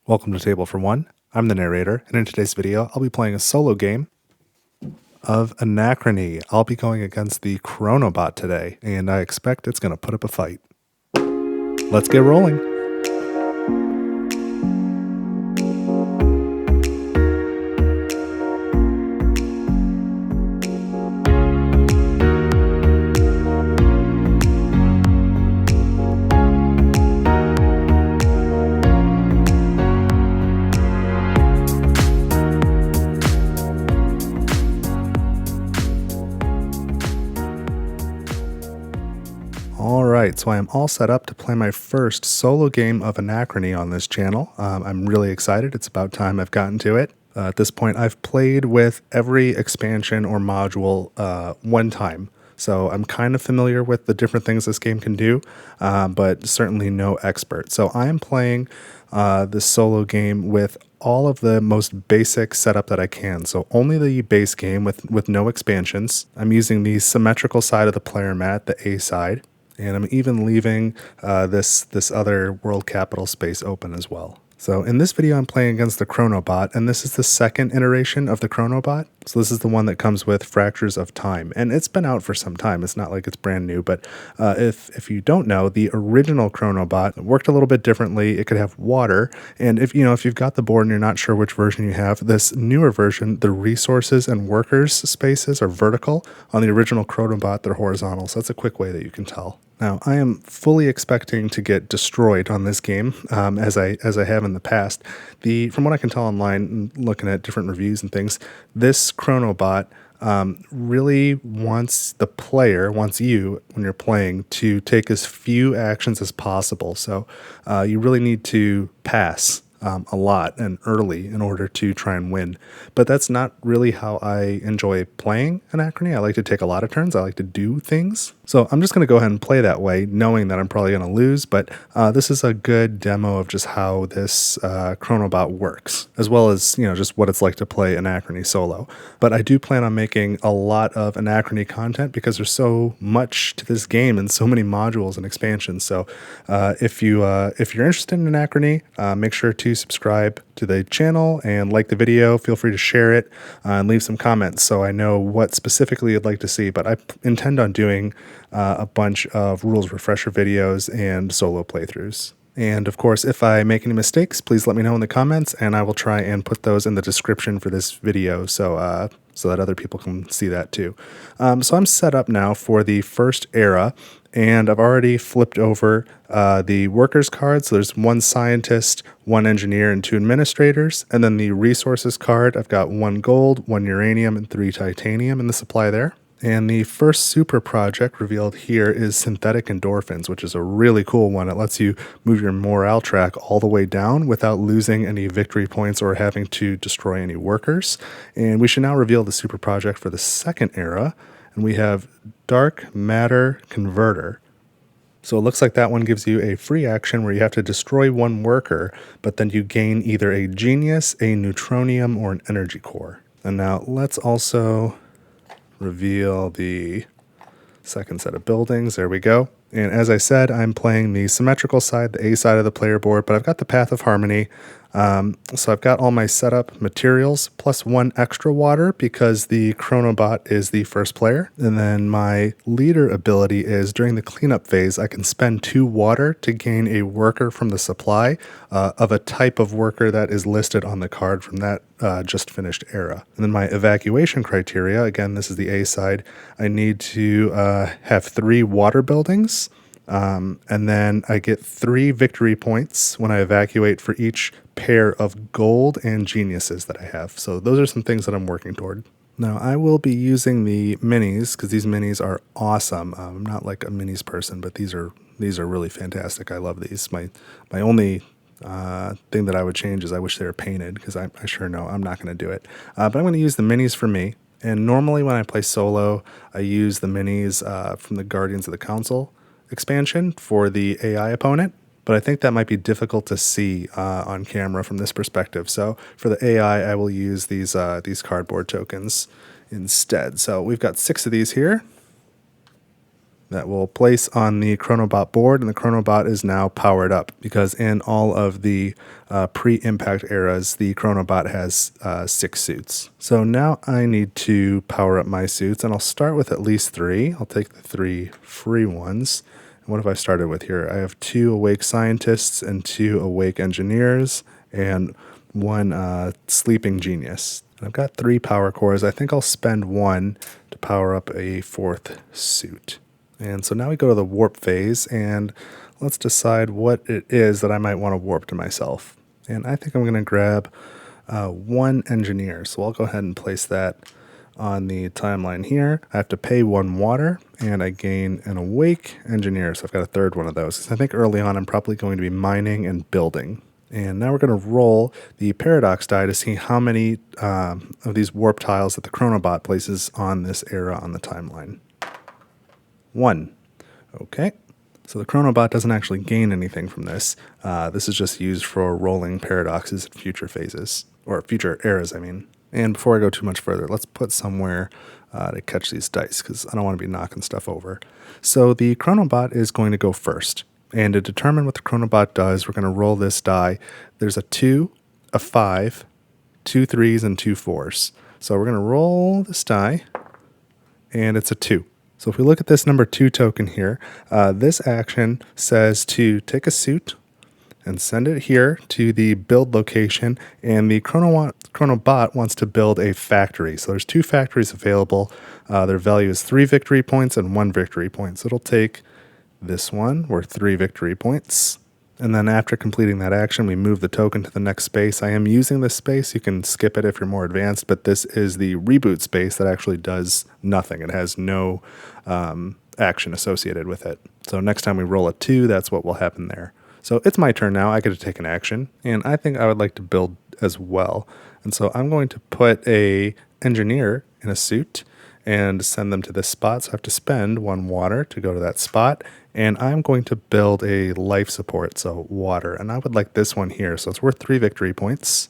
Welcome to Table for One. I'm the narrator, and in today's video, I'll be playing a solo game of Anachrony. I'll be going against the Chronobot today, and I expect it's going to put up a fight. Let's get rolling. Alright, so I am all set up to play my first solo game of Anachrony on this channel. I'm really excited. It's about time I've gotten to it. At this point, I've played with every expansion or module one time. So I'm kind of familiar with the different things this game can do, but certainly no expert. So I am playing this solo game with all of the most basic setup that I can. So only the base game with no expansions. I'm using the symmetrical side of the player mat, the A side. And I'm even leaving this other world capital space open as well. So in this video, I'm playing against the Chronobot, and this is the second iteration of the Chronobot. So this is the one that comes with Fractures of Time, and it's been out for some time. It's not like it's brand new, but if you don't know, the original Chronobot worked a little bit differently. It could have water, and if you've got the board and you're not sure which version you have, this newer version, the resources and workers spaces are vertical. On the original Chronobot, they're horizontal. So that's a quick way that you can tell. Now, I am fully expecting to get destroyed on this game, as I have in the past. From what I can tell online, and looking at different reviews and things, this Chronobot really wants you, when you're playing, to take as few actions as possible. So you really need to pass a lot and early in order to try and win. But that's not really how I enjoy playing Anachrony. I like to take a lot of turns. I like to do things. So I'm just going to go ahead and play that way, knowing that I'm probably going to lose. But this is a good demo of just how this Chronobot works, as well as just what it's like to play Anachrony solo. But I do plan on making a lot of Anachrony content because there's so much to this game and so many modules and expansions. So if you're interested in Anachrony, make sure to subscribe to the channel and like the video. Feel free to share it and leave some comments so I know what specifically you'd like to see. But I intend on doing a bunch of rules refresher videos and solo playthroughs. And of course, if I make any mistakes, please let me know in the comments, and I will try and put those in the description for this video so that other people can see that too. So I'm set up now for the first era, and I've already flipped over the workers card. So there's one scientist, one engineer, and two administrators. And then the resources card, I've got 1 gold, 1 uranium, and 3 titanium in the supply there. And the first super project revealed here is synthetic endorphins, which is a really cool one. It lets you move your morale track all the way down without losing any victory points or having to destroy any workers. And we should now reveal the super project for the second era. And we have dark matter converter. So it looks like that one gives you a free action where you have to destroy 1 worker, but then you gain either a genius, a neutronium, or an energy core. And now let's also reveal the second set of buildings. There we go. And as I said, I'm playing the symmetrical side, the A side of the player board, but I've got the Path of Harmony. So I've got all my setup materials plus 1 extra water because the Chronobot is the first player. And then my leader ability is during the cleanup phase, I can spend 2 water to gain a worker from the supply of a type of worker that is listed on the card from that just finished era. And then my evacuation criteria, again, this is the A side. I need to have 3 water buildings. And then I get 3 victory points when I evacuate for each pair of gold and geniuses that I have. So those are some things that I'm working toward. Now I will be using the minis because these minis are awesome. I'm not like a minis person, but these are really fantastic. I love these. My only thing that I would change is I wish they were painted because I sure know I'm not going to do it. But I'm going to use the minis for me. And normally when I play solo, I use the minis from the Guardians of the Council expansion for the AI opponent, but I think that might be difficult to see on camera from this perspective. So for the AI, I will use these cardboard tokens instead. So we've got 6 of these here. that we'll place on the Chronobot board, and the Chronobot is now powered up because in all of the pre-impact eras, the Chronobot has 6 suits. So now I need to power up my suits, and I'll start with at least 3. I'll take the 3 free ones. And what have I started with here? I have 2 awake scientists and 2 awake engineers and 1 sleeping genius. And I've got 3 power cores. I think I'll spend 1 to power up a 4th suit. And so now we go to the warp phase, and let's decide what it is that I might want to warp to myself. And I think I'm going to grab 1 engineer. So I'll go ahead and place that on the timeline here. I have to pay 1 water, and I gain an awake engineer. So I've got a 3rd one of those. I think early on I'm probably going to be mining and building. And now we're going to roll the paradox die to see how many of these warp tiles that the Chronobot places on this era on the timeline. 1. Okay. So the Chronobot doesn't actually gain anything from this. This is just used for rolling paradoxes in future phases, or future eras, I mean. And before I go too much further, let's put somewhere to catch these dice, because I don't want to be knocking stuff over. So the Chronobot is going to go first. And to determine what the Chronobot does, we're going to roll this die. There's a 2, a 5, 2 3s, and 2 4s. So we're going to roll this die, and it's a 2. So if we look at this number 2 token here, this action says to take a suit and send it here to the build location, and the Chronobot wants to build a factory. So there's 2 factories available. Their value is 3 victory points and 1 victory point. So it'll take this one worth 3 victory points. And then after completing that action, we move the token to the next space. I am using this space. You can skip it if you're more advanced, but this is the reboot space that actually does nothing. It has no action associated with it. So next time we roll a 2, that's what will happen there. So it's my turn now. I get to take an action, and I think I would like to build as well. And so I'm going to put a engineer in a suit and send them to this spot. So I have to spend 1 water to go to that spot. And I'm going to build a life support, so water. And I would like this one here. So it's worth 3 victory points.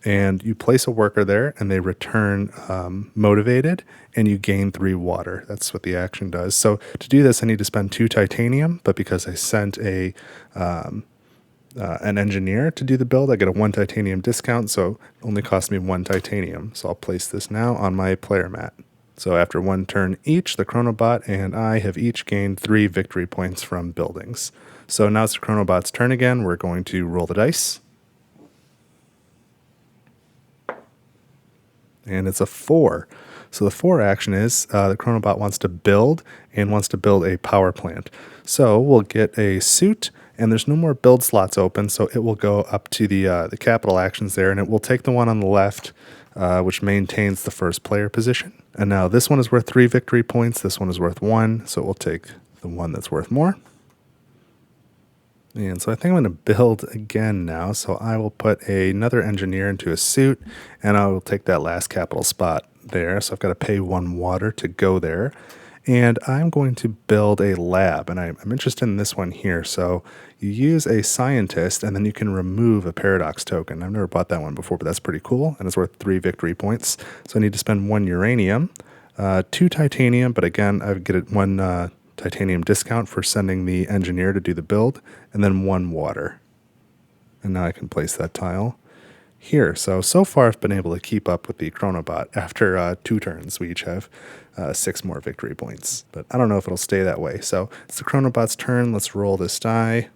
And you place a worker there, and they return motivated, and you gain 3 water. That's what the action does. So to do this, I need to spend 2 titanium. But because I sent an engineer to do the build, I get a 1 titanium discount. So it only costs me 1 titanium. So I'll place this now on my player mat. So after 1 turn each, the Chronobot and I have each gained 3 victory points from buildings. So now it's the Chronobot's turn again. We're going to roll the dice. And it's a 4. So the 4 action is the Chronobot wants to build and wants to build a power plant. So we'll get a suit, and there's no more build slots open, so it will go up to the capital actions there, and it will take the one on the left, which maintains the first player position. And now this one is worth 3 victory points. This one is worth 1, so we'll take the one that's worth more. And so I think I'm going to build again now. So I will put another engineer into a suit, and I will take that last capital spot there. So I've got to pay 1 water to go there. And I'm going to build a lab, and I'm interested in this one here. So you use a scientist, and then you can remove a paradox token. I've never bought that one before, but that's pretty cool, and it's worth 3 victory points. So I need to spend 1 uranium, 2 titanium, but again, I get 1 titanium discount for sending the engineer to do the build, and then 1 water. And now I can place that tile here. So far I've been able to keep up with the Chronobot. After 2 turns, we each have 6 more victory points. But I don't know if it'll stay that way. So it's the Chronobot's turn. Let's roll this die.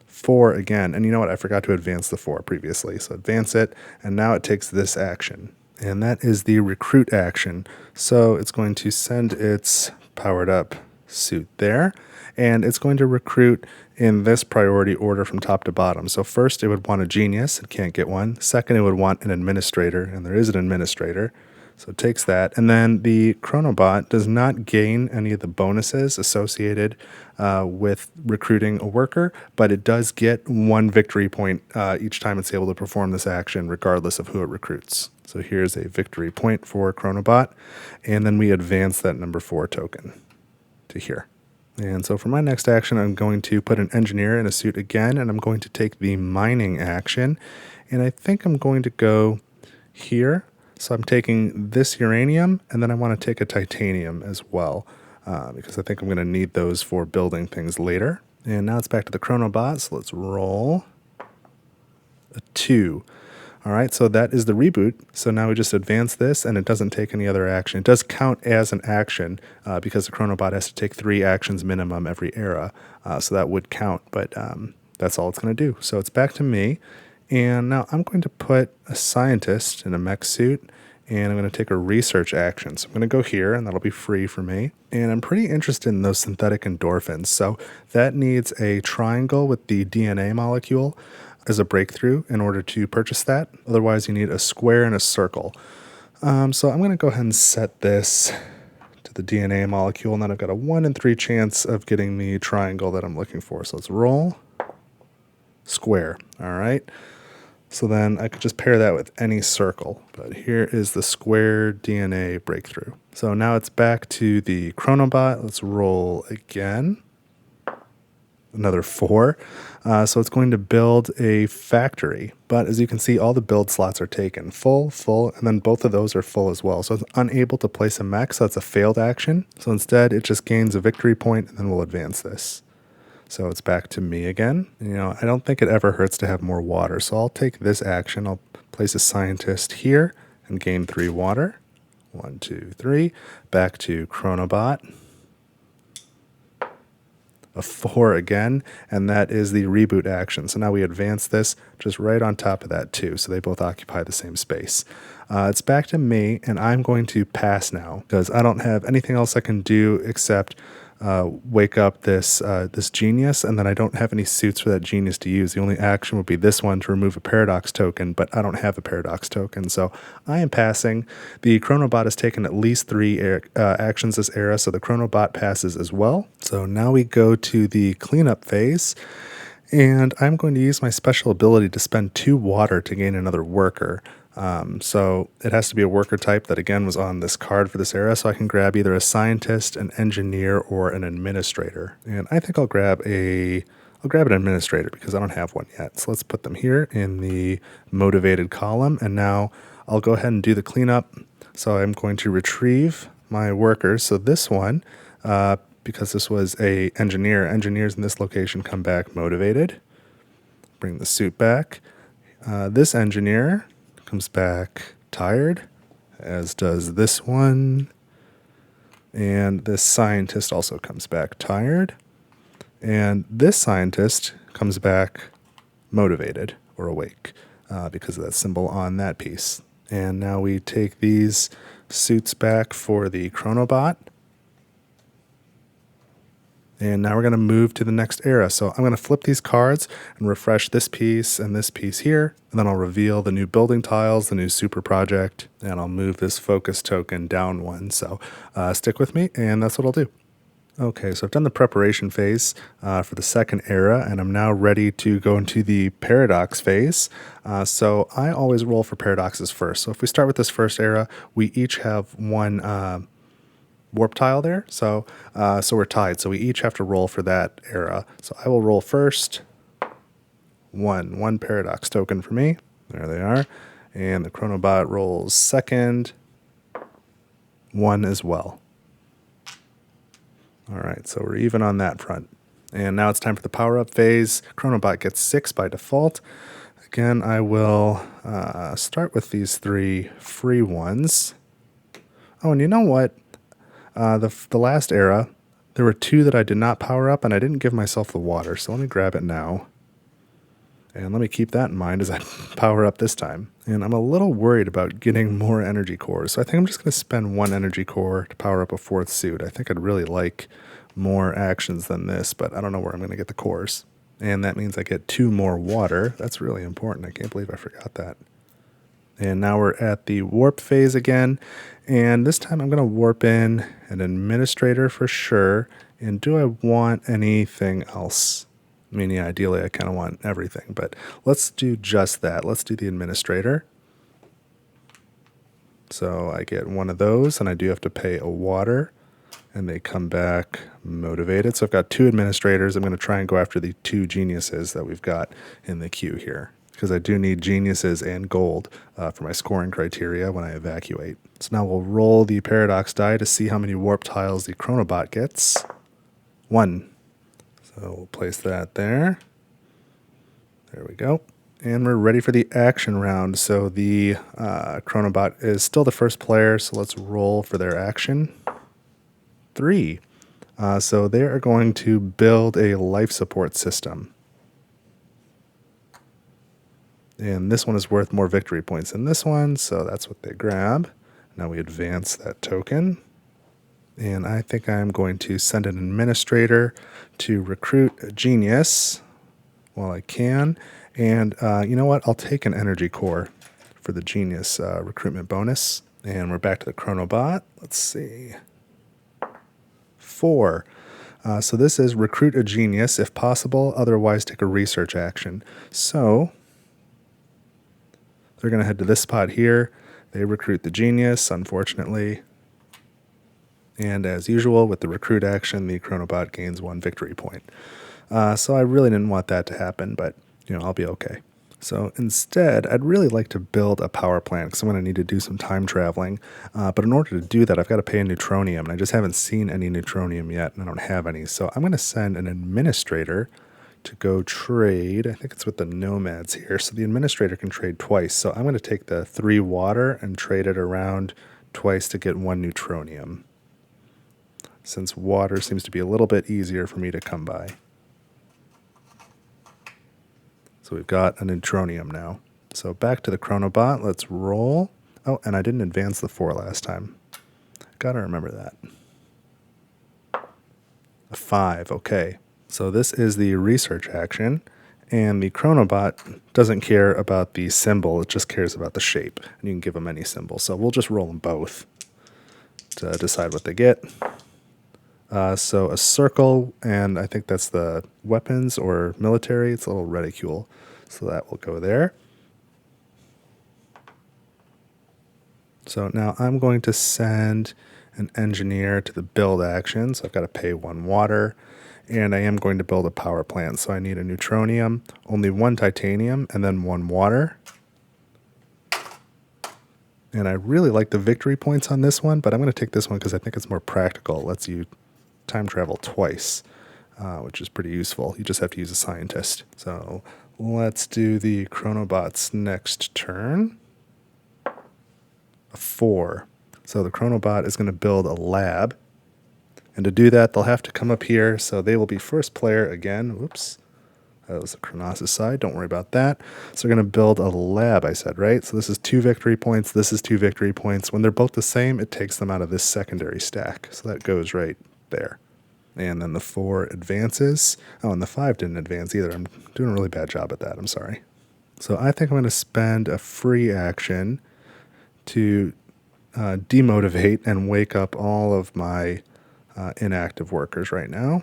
4 again. And you know what? I forgot to advance the 4 previously. So advance it, and now it takes this action. And that is the recruit action. So it's going to send its powered up suit there, and it's going to recruit in this priority order from top to bottom. So first it would want a genius. It can't get one. Second, it would want an administrator, and there is an administrator. So it takes that. And then the Chronobot does not gain any of the bonuses associated with recruiting a worker, but it does get 1 victory point each time it's able to perform this action, regardless of who it recruits. So here's a victory point for Chronobot, and then we advance that number 4 token to here. And so for my next action, I'm going to put an engineer in a suit again, and I'm going to take the mining action, and I think I'm going to go here. So I'm taking this uranium, and then I want to take a titanium as well. because I think I'm going to need those for building things later. And now it's back to the Chronobot, so let's roll a 2. All right, so that is the reboot. So now we just advance this, and it doesn't take any other action. It does count as an action because the Chronobot has to take 3 actions minimum every era. So that would count, but that's all it's going to do. So it's back to me. And now I'm going to put a scientist in a mech suit, and I'm going to take a research action. So I'm going to go here, and that'll be free for me. And I'm pretty interested in those synthetic endorphins. So that needs a triangle with the DNA molecule as a breakthrough in order to purchase that. Otherwise, you need a square and a circle. So I'm going to go ahead and set this to the DNA molecule, and then I've got a 1 in 3 chance of getting the triangle that I'm looking for. So let's roll. Square. All right. So then I could just pair that with any circle. But here is the square DNA breakthrough. So now it's back to the Chronobot. Let's roll again. Another 4. So it's going to build a factory. But as you can see, all the build slots are taken. Full, and then both of those are full as well. So it's unable to place a mech, so it's a failed action. So instead, it just gains a victory point, and then we'll advance this. So it's back to me again. I don't think it ever hurts to have more water. So I'll take this action. I'll place a scientist here and gain 3 water. 1, 2, 3. Back to Chronobot. A 4 again, and that is the reboot action. So now we advance this just right on top of that too. So they both occupy the same space. It's back to me, and I'm going to pass now because I don't have anything else I can do except wake up this genius, and then I don't have any suits for that genius to use. The only action would be this one to remove a paradox token, but I don't have a paradox token, so I am passing. The Chronobot has taken at least 3 actions this era, so the Chronobot passes as well. So now we go to the cleanup phase, and I'm going to use my special ability to spend 2 water to gain another worker. So it has to be a worker type that again was on this card for this era, so I can grab either a scientist, an engineer, or an administrator. And I think I'll grab an administrator because I don't have one yet. So let's put them here in the motivated column, and now I'll go ahead and do the cleanup. So I'm going to retrieve my workers. So this one, because this was a engineers in this location come back motivated. Bring the suit back. This engineer comes back tired, as does this one. And this scientist also comes back tired. And this scientist comes back motivated or awake because of that symbol on that piece. And now we take these suits back for the Chronobot. And now we're going to move to the next era. So I'm going to flip these cards and refresh this piece and this piece here. And then I'll reveal the new building tiles, the new super project, and I'll move this focus token down 1. So stick with me, and that's what I'll do. Okay, so I've done the preparation phase for the second era, and I'm now ready to go into the paradox phase. So I always roll for paradoxes first. So if we start with this first era, we each have 1 warp tile there, so we're tied. So we each have to roll for that era. So I will roll first. 1 paradox token for me. There they are. And the Chronobot rolls second. 1 as well. All right, so we're even on that front. And now it's time for the power-up phase. Chronobot gets 6 by default. Again, I will start with these 3 free ones. Oh, and you know what? The last era, there were 2 that I did not power up, and I didn't give myself the water. So let me grab it now. And let me keep that in mind as I power up this time. And I'm a little worried about getting more energy cores. So I think I'm just going to spend 1 energy core to power up a 4th suit. I think I'd really like more actions than this, but I don't know where I'm going to get the cores. And that means I get 2 more water. That's really important. I can't believe I forgot that. And now we're at the warp phase again. And this time I'm going to warp in an administrator for sure. And do I want anything else? I mean, yeah, ideally I kind of want everything, but let's do just that. Let's do the administrator. So I get 1 of those, and I do have to pay a water, and they come back motivated. So I've got 2 administrators. I'm going to try and go after the 2 geniuses that we've got in the queue here, because I do need geniuses and gold for my scoring criteria when I evacuate. So now we'll roll the paradox die to see how many warp tiles the Chronobot gets. 1. So we'll place that there. There we go. And we're ready for the action round. So the Chronobot is still the first player, so let's roll for their action. 3. So they are going to build a life support system. And this one is worth more victory points than this one, so that's what they grab. Now we advance that token. And I think I'm going to send an administrator to recruit a genius while I can. And you know what? I'll take an energy core for the genius recruitment bonus. And we're back to the Chronobot. Let's see. 4. So this is recruit a genius if possible, otherwise take a research action. So they're going to head to this spot here. They recruit the genius, unfortunately. And as usual, with the recruit action, the Chronobot gains 1 victory point. So I really didn't want that to happen, but I'll be okay. So instead, I'd really like to build a power plant because I'm going to need to do some time traveling. But in order to do that, I've got to pay a neutronium, and I just haven't seen any neutronium yet, and I don't have any. So I'm going to send an administrator to go trade. I think it's with the nomads here. So the administrator can trade twice. So I'm going to take the 3 water and trade it around twice to get 1 neutronium, since water seems to be a little bit easier for me to come by. So we've got a neutronium now. So back to the Chronobot. Let's roll. Oh, and I didn't advance the 4 last time. Gotta remember that. A 5, okay. So this is the research action, and the Chronobot doesn't care about the symbol, it just cares about the shape. And you can give them any symbol. So we'll just roll them both to decide what they get. So a circle, and I think that's the weapons or military. It's a little reticule, so that will go there. So now I'm going to send an engineer to the build action, so I've got to pay 1 water, and I am going to build a power plant, so I need a neutronium, only 1 titanium, and then 1 water. And I really like the victory points on this one, but I'm going to take this one because I think it's more practical. It lets you time travel twice, which is pretty useful. You just have to use a scientist. So let's do the Chronobot's next turn. A 4. So the Chronobot is going to build a lab. And to do that, they'll have to come up here. So they will be first player again. Whoops. That was the Chronos' side. Don't worry about that. So they're going to build a lab, I said, right? So this is 2 victory points. This is 2 victory points. When they're both the same, it takes them out of this secondary stack. So that goes right there. And then the 4 advances. Oh, and the 5 didn't advance either. I'm doing a really bad job at that. I'm sorry. So I think I'm going to spend a free action to demotivate and wake up all of my inactive workers right now.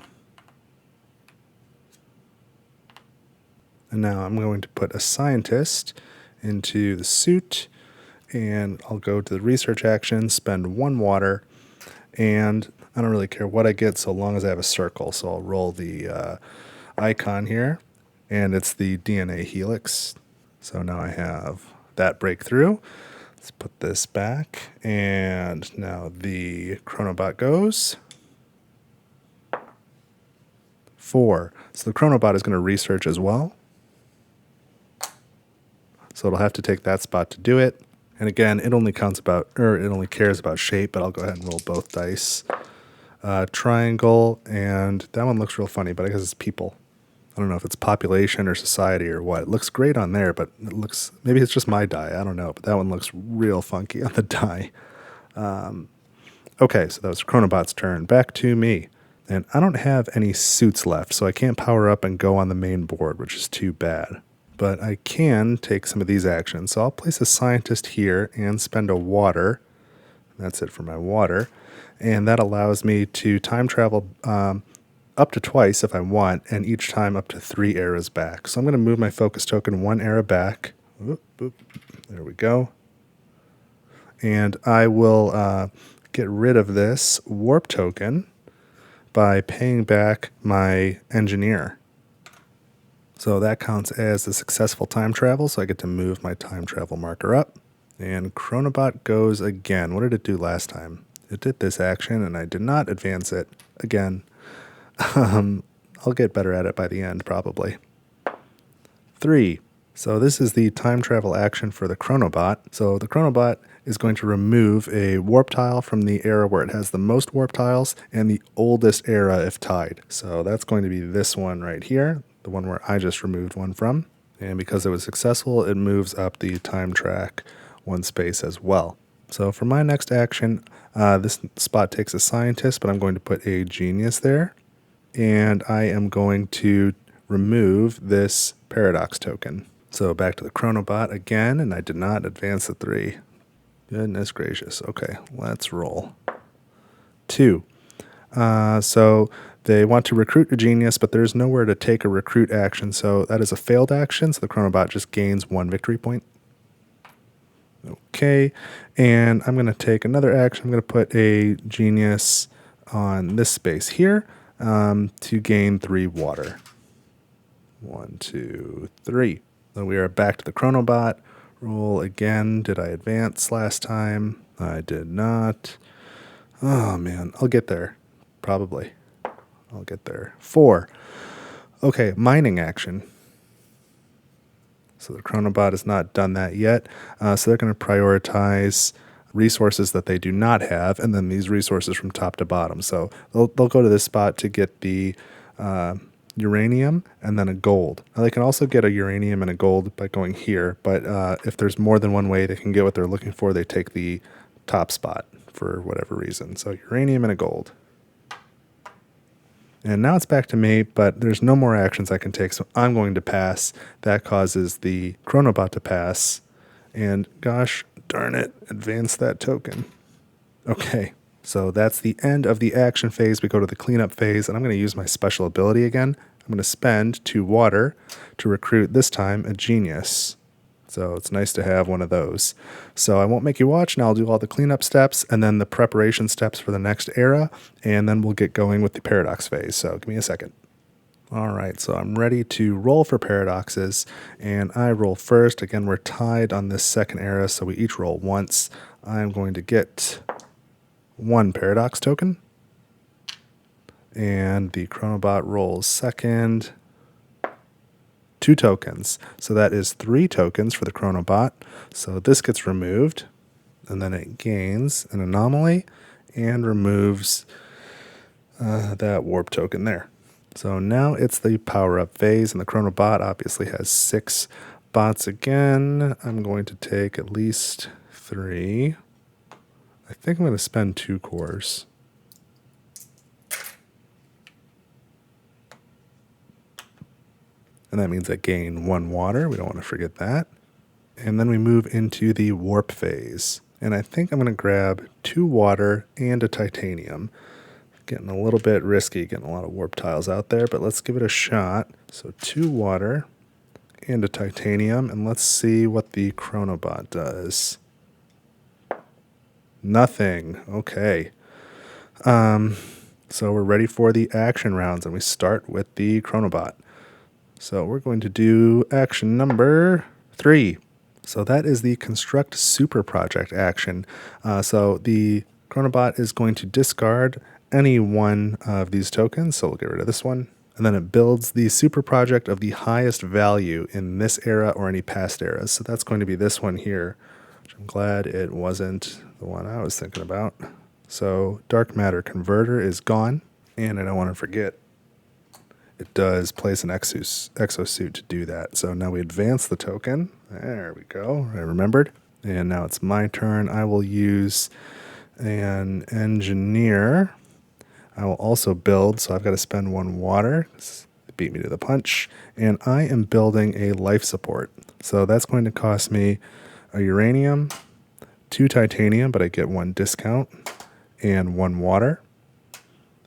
And now I'm going to put a scientist into the suit, and I'll go to the research action, spend 1 water, and I don't really care what I get so long as I have a circle. So I'll roll the icon here, and it's the DNA helix. So now I have that breakthrough. Let's put this back, and now the Chronobot goes. 4. So the Chronobot is going to research as well. So it'll have to take that spot to do it. And again, it only cares about shape, but I'll go ahead and roll both dice. Triangle, and that one looks real funny, but I guess it's people. I don't know if it's population or society or what. It looks great on there, but maybe it's just my die. I don't know, but that one looks real funky on the die. Okay, so that was Chronobot's turn. Back to me. And I don't have any suits left, so I can't power up and go on the main board, which is too bad. But I can take some of these actions. So I'll place a scientist here and spend a water. That's it for my water. And that allows me to time travel up to twice if I want, and each time up to 3 eras back. So I'm going to move my focus token 1 era back. Oop, oop. There we go. And I will get rid of this warp token by paying back my engineer. So that counts as a successful time travel, so I get to move my time travel marker up. And Chronobot goes again. What did it do last time? It did this action, and I did not advance it again. I'll get better at it by the end, probably. 3. So this is the time travel action for the Chronobot. So the Chronobot is going to remove a warp tile from the era where it has the most warp tiles and the oldest era if tied. So that's going to be this one right here, the one where I just removed one from. And because it was successful, it moves up the time track one space as well. So for my next action, this spot takes a scientist, but I'm going to put a genius there. And I am going to remove this paradox token. So back to the Chronobot again, and I did not advance the 3. Goodness gracious. Okay, let's roll. 2. So they want to recruit a genius, but there's nowhere to take a recruit action, so that is a failed action, so the Chronobot just gains 1 victory point. Okay, and I'm going to take another action. I'm going to put a genius on this space here to gain 3 water. 1, 2, 3. So we are back to the Chronobot. Roll again. Did I advance last time? I did not. Oh man, I'll get there. Probably. I'll get there. 4. Okay, mining action. So the Chronobot has not done that yet. So they're going to prioritize resources that they do not have, and then these resources from top to bottom. So they'll go to this spot to get the uranium and then a gold. Now they can also get a uranium and a gold by going here, but if there's more than one way they can get what they're looking for, they take the top spot for whatever reason. So uranium and a gold. And now it's back to me, but there's no more actions I can take, so I'm going to pass. That causes the Chronobot to pass. And gosh darn it, advance that token. Okay, so that's the end of the action phase. We go to the cleanup phase, and I'm going to use my special ability again. I'm going to spend 2 water to recruit, this time, a genius. So it's nice to have one of those. So I won't make you watch. Now I'll do all the cleanup steps and then the preparation steps for the next era, and then we'll get going with the paradox phase. So give me a second. All right, so I'm ready to roll for paradoxes, and I roll first. Again, we're tied on this second era, so we each roll once. I'm going to get 1 paradox token, and the Chronobot rolls second. 2 tokens. So that is 3 tokens for the Chronobot. So this gets removed, and then it gains an anomaly and removes that warp token there. So now it's the power-up phase, and the Chronobot obviously has 6 bots again. I'm going to take at least 3. I think I'm going to spend 2 cores. And that means I gain 1 water. We don't want to forget that. And then we move into the warp phase. And I think I'm going to grab 2 water and a titanium. Getting a little bit risky, getting a lot of warp tiles out there, but let's give it a shot. So 2 water and a titanium, and let's see what the Chronobot does. Nothing. Okay. So we're ready for the action rounds, and we start with the Chronobot. So we're going to do action number 3. So that is the Construct Super Project action. So the Chronobot is going to discard any one of these tokens. So we'll get rid of this one. And then it builds the super project of the highest value in this era or any past eras. So that's going to be this one here, which I'm glad it wasn't the one I was thinking about. So Dark Matter Converter is gone. And I don't want to forget, it does place an exosuit to do that. So now we advance the token. There we go. I remembered. And now it's my turn. I will use an engineer. I will also build, so I've got to spend 1 water. It beat me to the punch. And I am building a life support. So that's going to cost me a uranium, 2 titanium, but I get 1 discount, and 1 water.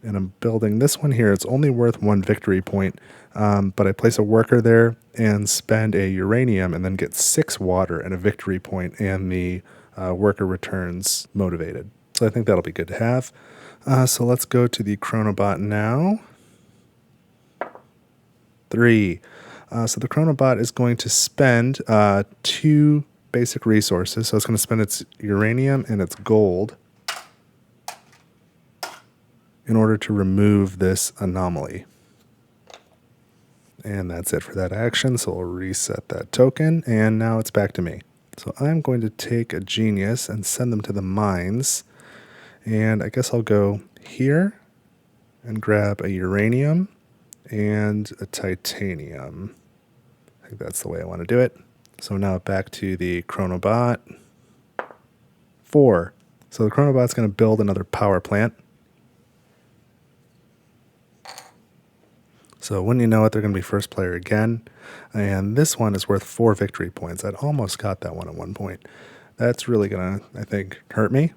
And I'm building this one here. It's only worth 1 victory point, but I place a worker there and spend a uranium and then get 6 water and a victory point, and the worker returns motivated. So I think that'll be good to have. So let's go to the Chronobot now. 3. So the Chronobot is going to spend 2 basic resources. So it's going to spend its uranium and its gold in order to remove this anomaly. And that's it for that action. So we'll reset that token, and now it's back to me. So I'm going to take a genius and send them to the mines. And I guess I'll go here and grab a uranium and a titanium. I think that's the way I want to do it. So now back to the Chronobot. 4. So the Chronobot's going to build another power plant. So wouldn't you know it, they're going to be first player again. And this one is worth 4 victory points. I'd almost got that one at one point. That's really going to, I think, hurt me.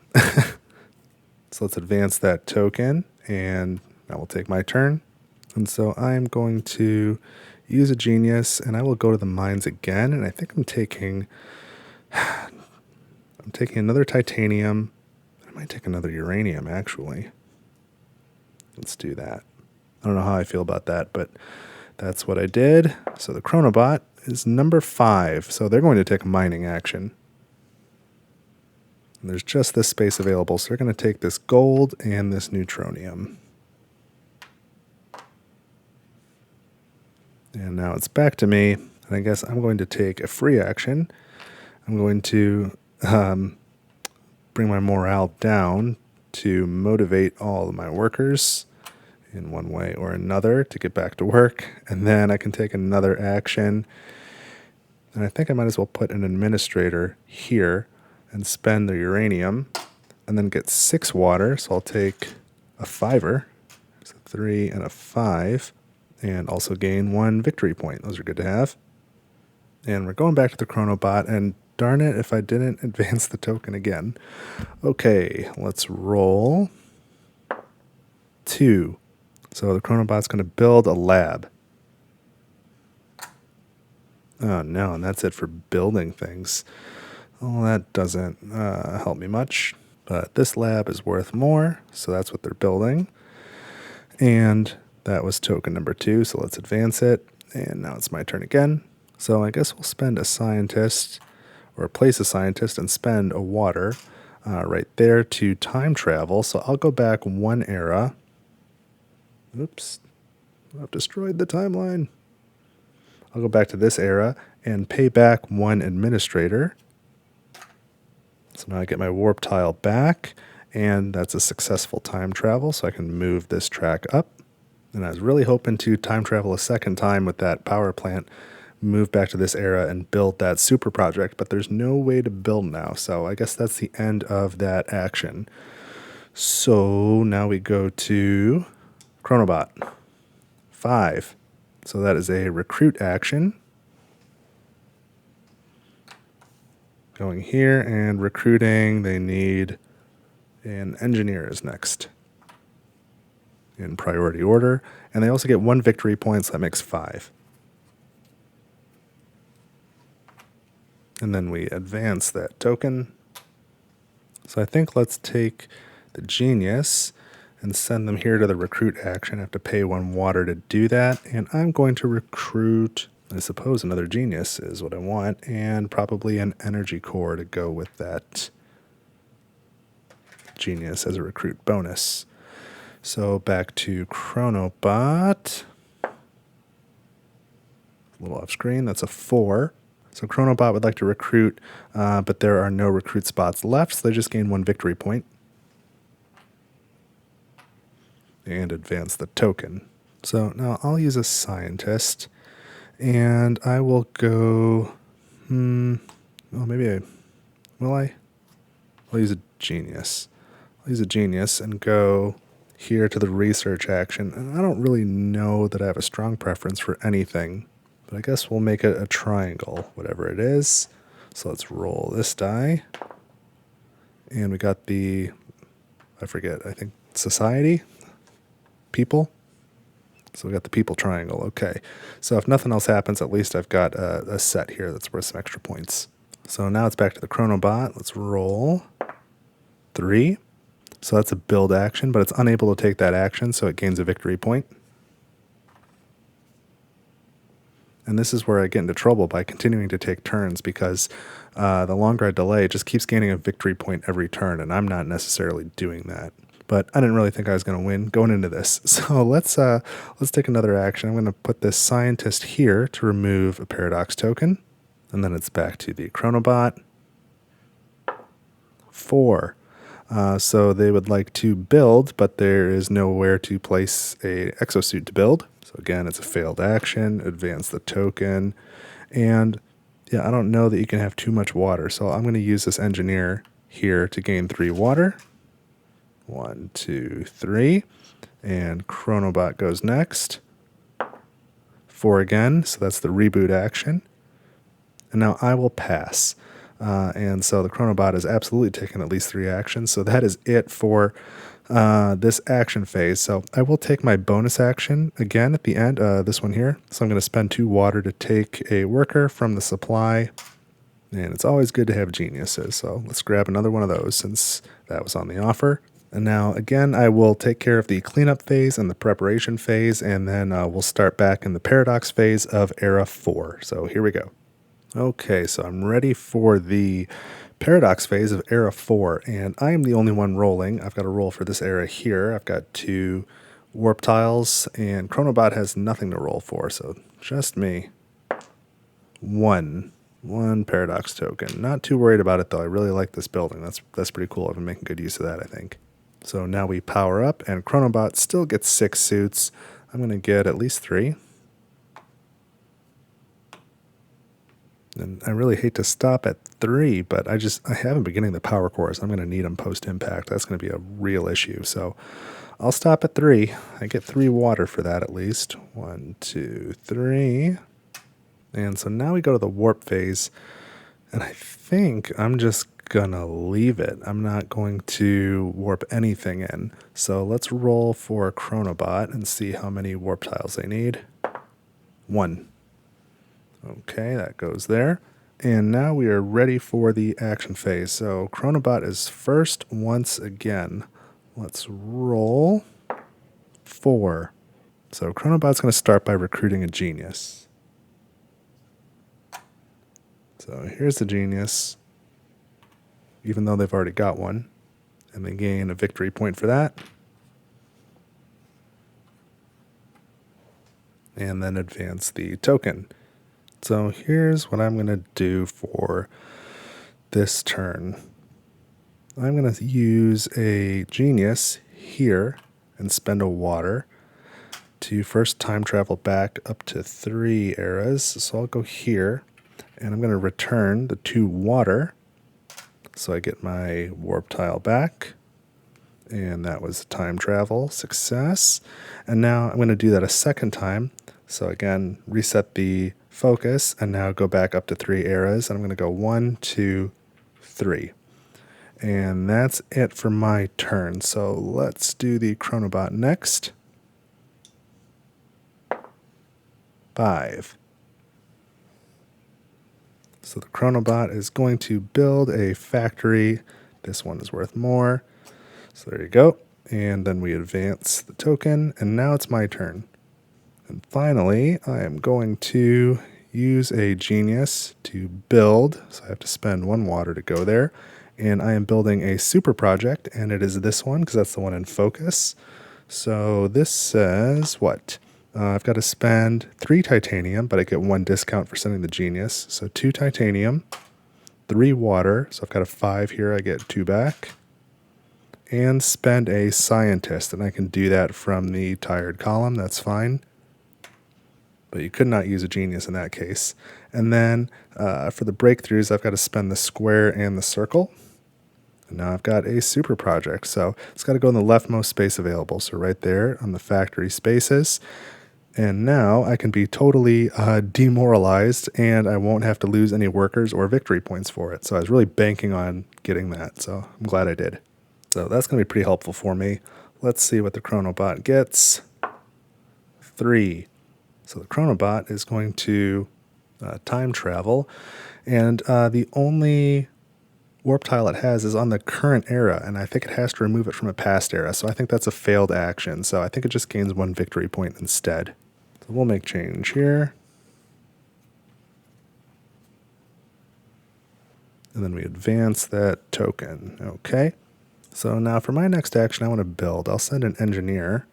So let's advance that token, and I will take my turn. And so I'm going to use a genius, and I will go to the mines again. And I think I'm taking another titanium. I might take another uranium, actually. Let's do that. I don't know how I feel about that, but that's what I did. So the Chronobot is number 5. So they're going to take a mining action. And there's just this space available, so they're going to take this gold and this neutronium. And now it's back to me, and I guess I'm going to take a free action. I'm going to bring my morale down to motivate all of my workers in one way or another to get back to work. And then I can take another action. And I think I might as well put an administrator here and spend the uranium and then get 6 water. So I'll take a 5er. There's a 3 and a 5. And also gain 1 victory point. Those are good to have. And we're going back to the Chronobot, and darn it if I didn't advance the token again. Okay, let's roll 2. So the Chronobot's going to build a lab. Oh no, and that's it for building things. Well, that doesn't help me much. But this lab is worth more, so that's what they're building. And that was token number 2, so let's advance it. And now it's my turn again. So I guess we'll spend a scientist, or place a scientist and spend a water right there to time travel. So I'll go back 1 era. Oops, I've destroyed the timeline. I'll go back to this era and pay back 1 administrator. So now I get my warp tile back, and that's a successful time travel, so I can move this track up. And I was really hoping to time travel a second time with that power plant, move back to this era and build that super project, but there's no way to build now, so I guess that's the end of that action. So now we go to Chronobot. 5. So that is a recruit action. Going here and recruiting, they need an engineer is next in priority order. And they also get 1 victory point, so that makes 5. And then we advance that token. So I think let's take the genius and send them here to the recruit action. I have to pay 1 water to do that. And I'm going to recruit, I suppose another genius is what I want, and probably an energy core to go with that genius as a recruit bonus. So back to Chronobot. A little off screen, that's a 4. So Chronobot would like to recruit, but there are no recruit spots left, so they just gain 1 victory point. And advance the token. So now I'll use a scientist, and I will go, well, maybe I'll use a genius. I'll use a genius and go here to the research action. And I don't really know that I have a strong preference for anything, but I guess we'll make it a triangle, whatever it is. So let's roll this die. And we got the, I forget, I think society? People? So we got the people triangle. Okay. So if nothing else happens, at least I've got a set here that's worth some extra points. So now it's back to the Chronobot. Let's roll 3. So that's a build action, but it's unable to take that action, so it gains a victory point. And this is where I get into trouble by continuing to take turns because the longer I delay, it just keeps gaining a victory point every turn, and I'm not necessarily doing that. But I didn't really think I was going to win going into this. So let's take another action. I'm going to put this scientist here to remove a paradox token. And then it's back to the Chronobot. 4. So they would like to build, but there is nowhere to place a exosuit to build. So again, it's a failed action. Advance the token. And yeah, I don't know that you can have too much water. So I'm going to use this engineer here to gain 3 water. 1, 2, 3. And Chronobot goes next. 4 again. So that's the reboot action. And now I will pass. And so the Chronobot has absolutely taken at least 3 actions. So that is it for this action phase. So I will take my bonus action again at the end, this one here. So I'm going to spend 2 water to take a worker from the supply. And it's always good to have geniuses. So let's grab another one of those since that was on the offer. And now, again, I will take care of the cleanup phase and the preparation phase, and then we'll start back in the paradox phase of Era 4. So here we go. Okay, so I'm ready for the paradox phase of Era 4, and I am the only one rolling. I've got a roll for this era here. I've got 2 warp tiles, and Chronobot has nothing to roll for, so just me. 1 paradox token. Not too worried about it, though. I really like this building. That's pretty cool. I've been making good use of that, I think. So now we power up, and Chronobot still gets 6 suits. I'm going to get at least 3. And I really hate to stop at 3, but I haven't been getting the power cores. I'm going to need them post-impact. That's going to be a real issue. So I'll stop at 3. I get 3 water for that at least. 1, 2, 3. And so now we go to the warp phase. And I think I'm just going to leave it. I'm not going to warp anything in. So let's roll for a Chronobot and see how many warp tiles they need. 1. Okay, that goes there. And now we are ready for the action phase. So Chronobot is first once again. Let's roll 4. So Chronobot's going to start by recruiting a genius. So here's the genius, even though they've already got one. And they gain a victory point for that. And then advance the token. So here's what I'm going to do for this turn. I'm going to use a genius here and spend a water to first time travel back up to 3 eras. So I'll go here, and I'm going to return the 2 water. So I get my warp tile back. And that was time travel success. And now I'm going to do that a second time. So again, reset the focus, and now go back up to 3 eras. And I'm going to go 1, 2, 3. And that's it for my turn. So let's do the Chronobot next. 5. So the Chronobot is going to build a factory. This one is worth more. So there you go. And then we advance the token, and now it's my turn. And finally, I am going to use a genius to build. So I have to spend 1 water to go there. And I am building a super project, and it is this one because that's the one in focus. So this says what? I've got to spend 3 titanium, but I get 1 discount for sending the genius. So 2 titanium, 3 water. So I've got a 5 here. I get 2 back. And spend a scientist, and I can do that from the tired column. That's fine. But you could not use a genius in that case. And then for the breakthroughs, I've got to spend the square and the circle. And now I've got a super project. So it's got to go in the leftmost space available. So right there on the factory spaces. And now I can be totally demoralized, and I won't have to lose any workers or victory points for it. So I was really banking on getting that. So I'm glad I did. So that's going to be pretty helpful for me. Let's see what the Chronobot gets. 3. So the Chronobot is going to time travel, and the only warp tile it has is on the current era, and I think it has to remove it from a past era, so I think that's a failed action, so I think it just gains 1 victory point instead. So we'll make change here. And then we advance that token. Okay. So now for my next action, I want to build. I'll send an engineer,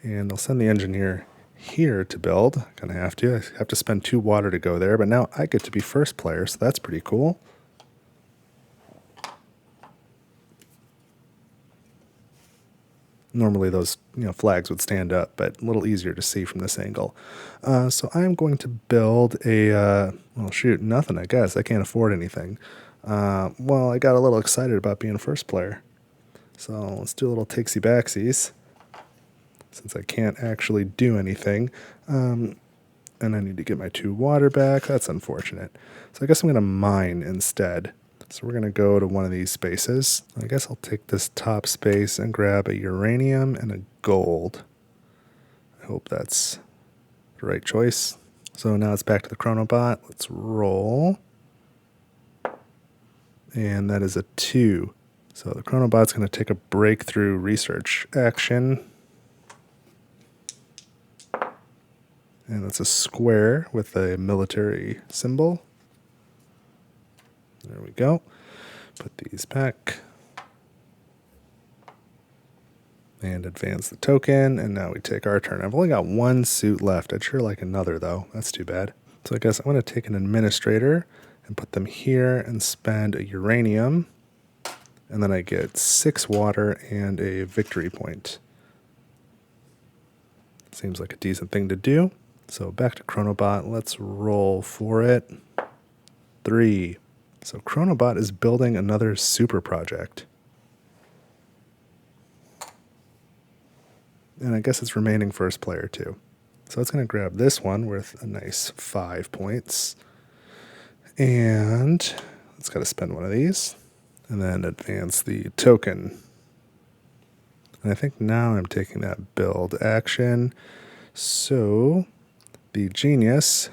and I'll send the engineer here to build. Kind of have to. I have to spend 2 water to go there, but now I get to be first player, so that's pretty cool. Normally those flags would stand up, but a little easier to see from this angle. So I'm going to build a, well shoot, nothing I guess. I can't afford anything. Well, I got a little excited about being first player. So let's do a little takesy-backsies, since I can't actually do anything. And I need to get my 2 water back. That's unfortunate. So I guess I'm going to mine instead. So we're going to go to one of these spaces. I guess I'll take this top space and grab a uranium and a gold. I hope that's the right choice. So now it's back to the Chronobot. Let's roll. And that is a 2. So the Chronobot's going to take a breakthrough research action. And that's a square with a military symbol. There we go. Put these back. And advance the token. And now we take our turn. I've only got 1 suit left. I'd sure like another, though. That's too bad. So I guess I'm going to take an administrator and put them here and spend a uranium. And then I get 6 water and a victory point. Seems like a decent thing to do. So back to Chronobot. Let's roll for it. 3. So Chronobot is building another super project. And I guess it's remaining first player too. So it's going to grab this one with a nice 5 points. And it's got to spend one of these. And then advance the token. And I think now I'm taking that build action. So the genius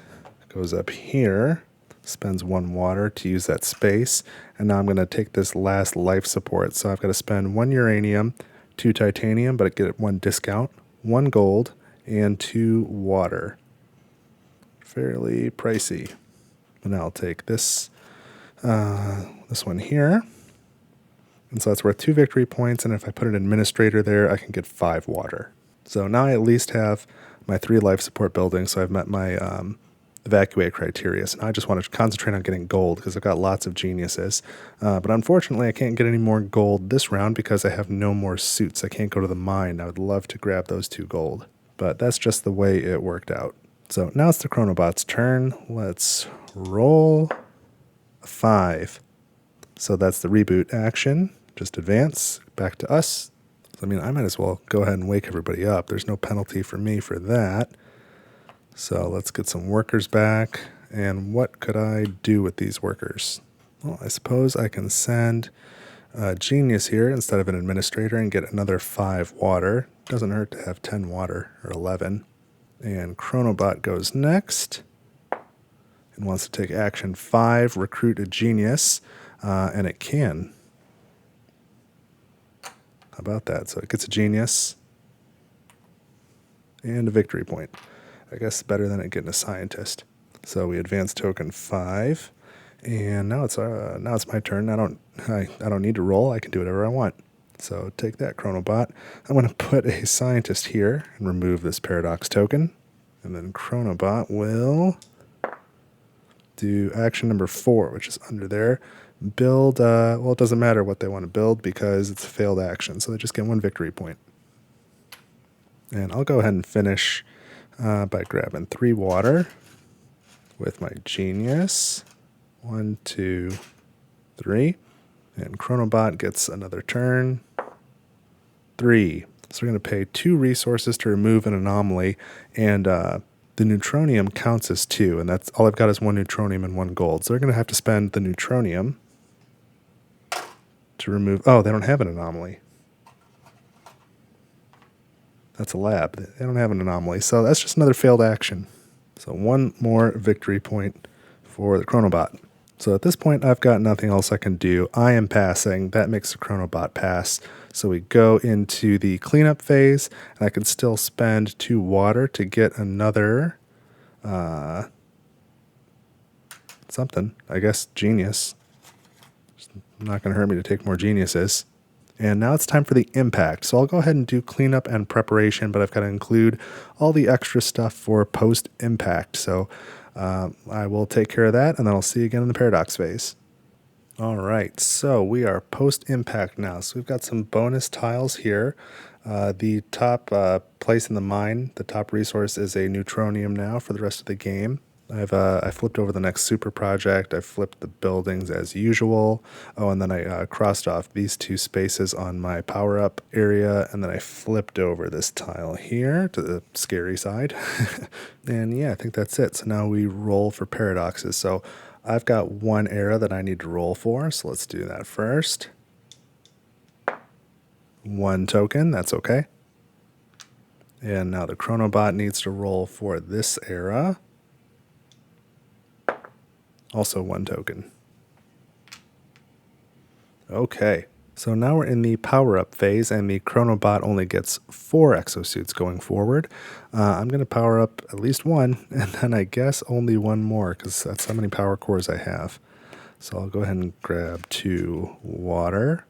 goes up here. Spends 1 water to use that space, and now I'm going to take this last life support. So I've got to spend 1 uranium, 2 titanium, but I get 1 discount, 1 gold, and 2 water. Fairly pricey. And now I'll take this one here, and so that's worth 2 victory points. And if I put an administrator there, I can get 5 water. So now I at least have my 3 life support buildings. So I've met my evacuate criteria. So now I just want to concentrate on getting gold because I've got lots of geniuses. But unfortunately, I can't get any more gold this round because I have no more suits. I can't go to the mine. I would love to grab those 2 gold. But that's just the way it worked out. So now it's the Chronobot's turn. Let's roll a 5. So that's the reboot action. Just advance back to us. So, I mean, I might as well go ahead and wake everybody up. There's no penalty for me for that. So let's get some workers back. And what could I do with these workers? Well, I suppose I can send a genius here instead of an administrator and get another 5 water. Doesn't hurt to have 10 water, or 11. And Chronobot goes next and wants to take action 5, recruit a genius, and it can. How about that? So it gets a genius and a victory point. I guess better than it getting a scientist. So we advance token 5, and now it's my turn. I don't need to roll. I can do whatever I want. So take that, Chronobot. I'm going to put a scientist here and remove this paradox token, and then Chronobot will do action number 4, which is under there. Build. Well, it doesn't matter what they want to build because it's a failed action, so they just get 1 victory point. And I'll go ahead and finish by grabbing 3 water with my genius. 1, 2, 3. And Chronobot gets another turn. 3. So we're going to pay 2 resources to remove an anomaly, and the neutronium counts as 2, and that's all I've got is 1 neutronium and 1 gold. So they're going to have to spend the neutronium to remove... Oh, they don't have an anomaly. That's a lab. They don't have an anomaly. So that's just another failed action. So 1 more victory point for the Chronobot. So at this point, I've got nothing else I can do. I am passing. That makes the Chronobot pass. So we go into the cleanup phase, and I can still spend 2 water to get another something. I guess genius. Not going to hurt me to take more geniuses. And now it's time for the impact. So I'll go ahead and do cleanup and preparation, but I've got to include all the extra stuff for post-impact. So I will take care of that, and then I'll see you again in the paradox phase. All right, so we are post-impact now. So we've got some bonus tiles here. The top place in the mine, the top resource is a neutronium now for the rest of the game. I flipped over the next super project. I flipped the buildings as usual. Oh, and then I crossed off these two spaces on my power-up area, and then I flipped over this tile here to the scary side. And yeah, I think that's it. So now we roll for paradoxes. So I've got one era that I need to roll for, so let's do that first. One token, that's okay. And now the Chronobot needs to roll for this era. Also one token. Okay, so now we're in the power-up phase, and the Chronobot only gets 4 exosuits going forward. I'm going to power up at least one, and then I guess only one more, because that's how many power cores I have. So I'll go ahead and grab 2 water.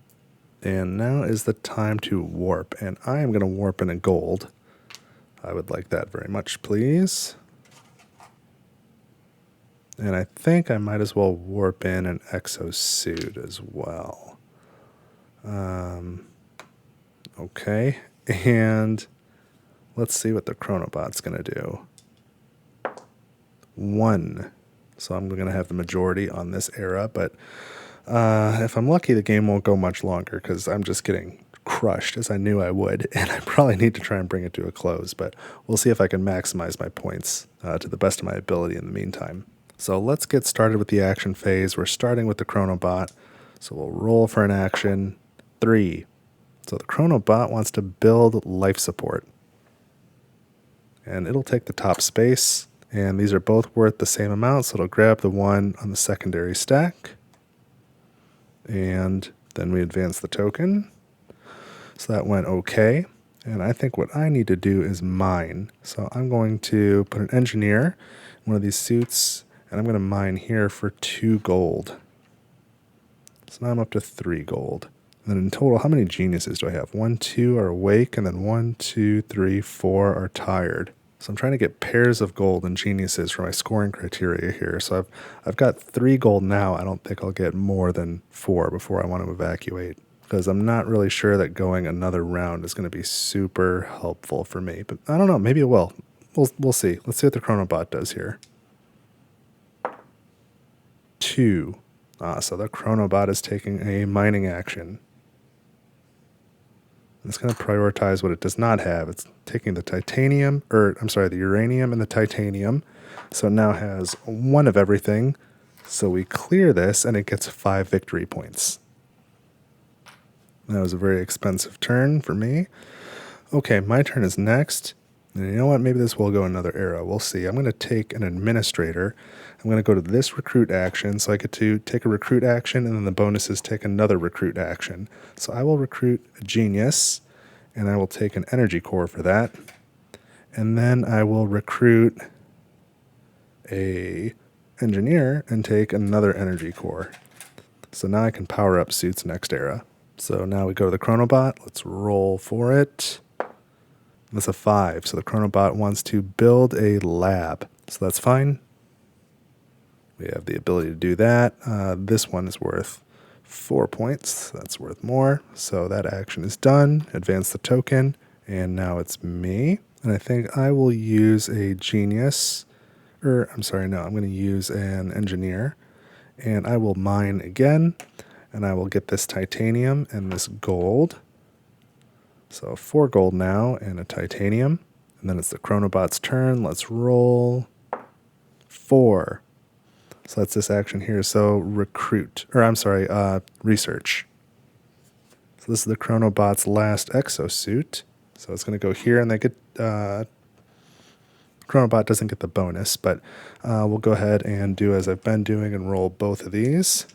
And now is the time to warp, and I am going to warp in a gold. I would like that very much, please. And I think I might as well warp in an exosuit as well. Okay, and let's see what the Chronobot's going to do. 1. So I'm going to have the majority on this era, but if I'm lucky, the game won't go much longer because I'm just getting crushed, as I knew I would, and I probably need to try and bring it to a close, but we'll see if I can maximize my points to the best of my ability in the meantime. So let's get started with the action phase. We're starting with the Chronobot, so we'll roll for an action. 3. So the Chronobot wants to build life support, and it'll take the top space, and these are both worth the same amount, so it'll grab the one on the secondary stack, and then we advance the token. So that went okay, and I think what I need to do is mine. So I'm going to put an engineer in one of these suits, and I'm going to mine here for 2 gold. So now I'm up to 3 gold. And then in total, how many geniuses do I have? 1, 2 are awake, and then 1, 2, 3, 4 are tired. So I'm trying to get pairs of gold and geniuses for my scoring criteria here. So I've got 3 gold now. I don't think I'll get more than 4 before I want to evacuate, because I'm not really sure that going another round is going to be super helpful for me. But I don't know. Maybe it will. We'll see. Let's see what the Chronobot does here. 2. So the Chronobot is taking a mining action. It's going to prioritize what it does not have. It's taking the titanium, the uranium and the titanium. So it now has 1 of everything. So we clear this, and it gets 5 victory points. That was a very expensive turn for me. Okay, my turn is next. And you know what? Maybe this will go another era. We'll see. I'm going to take an administrator. I'm going to go to this recruit action. So I get to take a recruit action, and then the bonuses take another recruit action. So I will recruit a genius, and I will take an energy core for that. And then I will recruit a engineer and take another energy core. So now I can power up suits next era. So now we go to the Chronobot. Let's roll for it. That's a 5. So the Chronobot wants to build a lab. So that's fine. We have the ability to do that. This one is worth 4 points. That's worth more. So that action is done. Advance the token. And now it's me. And I think I will use a genius. I'm going to use an engineer. And I will mine again. And I will get this titanium and this gold. So 4 gold now and a titanium. And then it's the Chronobot's turn. Let's roll. 4. So that's this action here. So research. So this is the Chronobot's last exosuit. So it's going to go here, and they get Chronobot doesn't get the bonus, but we'll go ahead and do as I've been doing and roll both of these.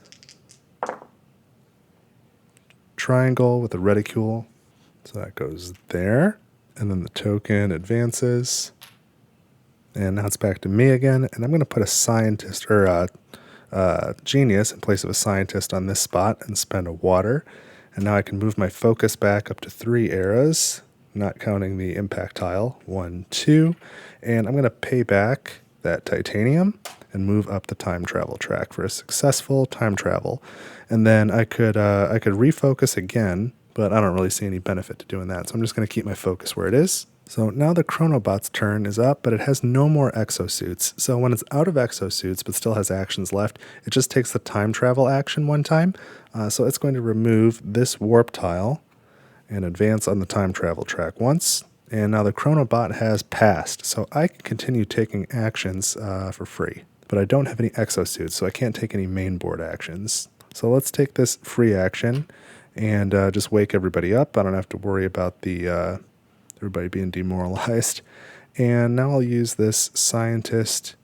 Triangle with a reticule. So that goes there, and then the token advances. And now it's back to me again, and I'm going to put a scientist, genius in place of a scientist on this spot and spend a water. And now I can move my focus back up to 3 eras, not counting the impact tile. 1, 2. And I'm going to pay back that titanium and move up the time travel track for a successful time travel. And then I could refocus again, but I don't really see any benefit to doing that. So I'm just going to keep my focus where it is. So now the Chronobot's turn is up, but it has no more exosuits. So when it's out of exosuits but still has actions left, it just takes the time travel action one time. So it's going to remove this warp tile and advance on the time travel track once. And now the Chronobot has passed, so I can continue taking actions for free. But I don't have any exosuits, so I can't take any main board actions. So let's take this free action and just wake everybody up. I don't have to worry about the everybody being demoralized. And now I'll use this scientist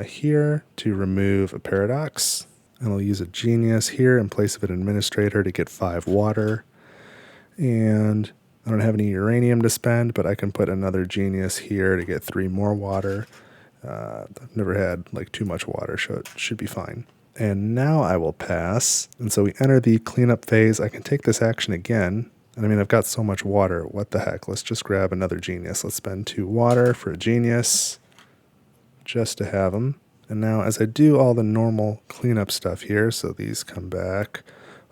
here to remove a paradox. And I'll use a genius here in place of an administrator to get 5 water. And I don't have any uranium to spend, but I can put another genius here to get 3 more water. I've never had like too much water, so it should be fine. And now I will pass. And so we enter the cleanup phase. I can take this action again. And I mean, I've got so much water. What the heck? Let's just grab another genius. Let's spend 2 water for a genius just to have them. And now as I do all the normal cleanup stuff here, so these come back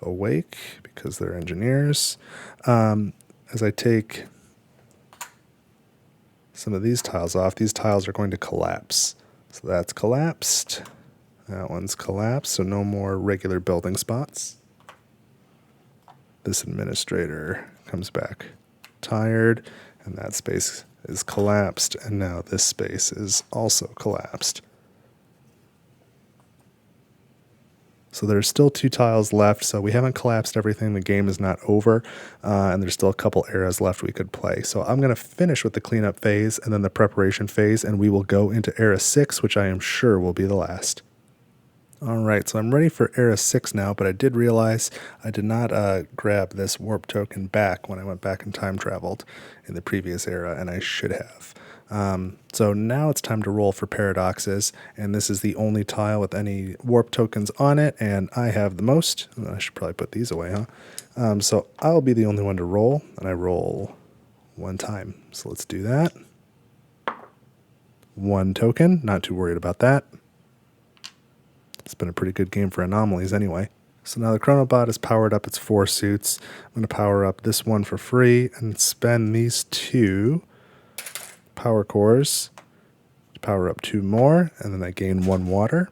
awake because they're engineers. As I take some of these tiles off, these tiles are going to collapse. So that's collapsed. That one's collapsed, so no more regular building spots. This administrator comes back tired, and that space is collapsed, and now this space is also collapsed. So there's still 2 tiles left, so we haven't collapsed everything. The game is not over, and there's still a couple eras left we could play. So I'm going to finish with the cleanup phase and then the preparation phase, and we will go into era 6, which I am sure will be the last. Alright, so I'm ready for era 6 now, but I did realize I did not grab this warp token back when I went back and time traveled in the previous era, and I should have. So now it's time to roll for paradoxes, and this is the only tile with any warp tokens on it, and I have the most. I should probably put these away, huh? So I'll be the only one to roll, and I roll 1 time. So let's do that. 1 token, not too worried about that. It's been a pretty good game for anomalies anyway. So now the Chronobot has powered up its 4 suits. I'm going to power up this one for free and spend these 2 power cores to power up 2 more, and then I gain 1 water.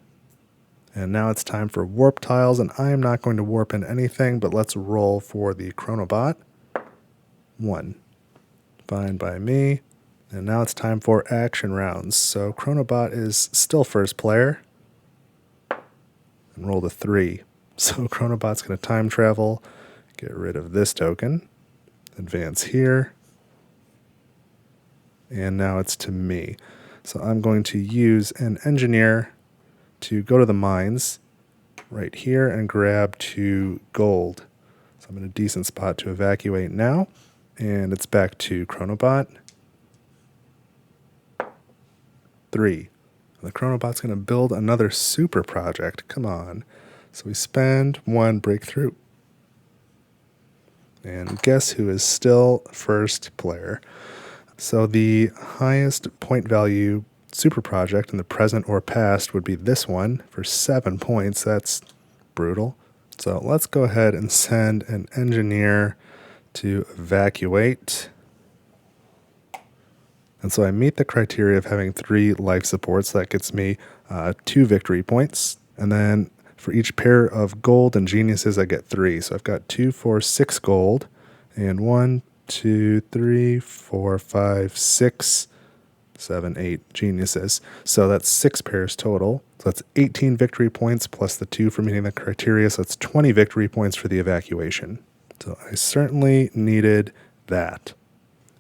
And now it's time for warp tiles, and I am not going to warp in anything, but let's roll for the Chronobot. 1. Fine by me. And now it's time for action rounds. So Chronobot is still first player. And rolled a 3. So Chronobot's going to time travel, get rid of this token, advance here, and now it's to me. So I'm going to use an engineer to go to the mines right here and grab 2 gold. So I'm in a decent spot to evacuate now, and it's back to Chronobot. 3. The Chronobot's going to build another super project. Come on. So we spend 1 breakthrough. And guess who is still first player? So the highest point value super project in the present or past would be this one for 7 points. That's brutal. So let's go ahead and send an engineer to evacuate. And so I meet the criteria of having 3 life supports. That gets me 2 victory points. And then for each pair of gold and geniuses, I get 3. So I've got 2, 4, 6 gold, and 1, 2, 3, 4, 5, 6, 7, 8 geniuses. So that's 6 pairs total. So that's 18 victory points plus the 2 for meeting the criteria. So that's 20 victory points for the evacuation. So I certainly needed that.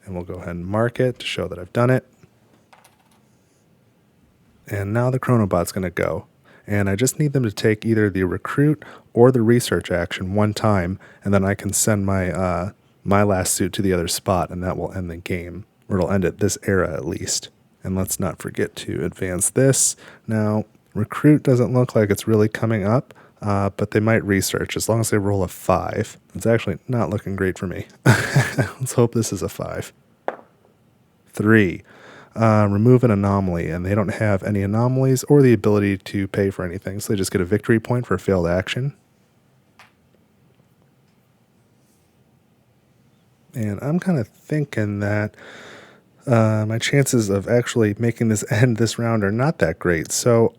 And we'll go ahead and mark it to show that I've done it. And now the Chronobot's going to go. And I just need them to take either the recruit or the research action 1 time, and then I can send my my last suit to the other spot, and that will end the game. Or it'll end at this era at least. And let's not forget to advance this. Now, Recruit doesn't look like it's really coming up, but they might research as long as they roll a 5. It's actually not looking great for me. Let's hope this is a 5. 3. Remove an anomaly, and they don't have any anomalies or the ability to pay for anything, so they just get a victory point for failed action. And I'm kind of thinking that my chances of actually making this end this round are not that great. So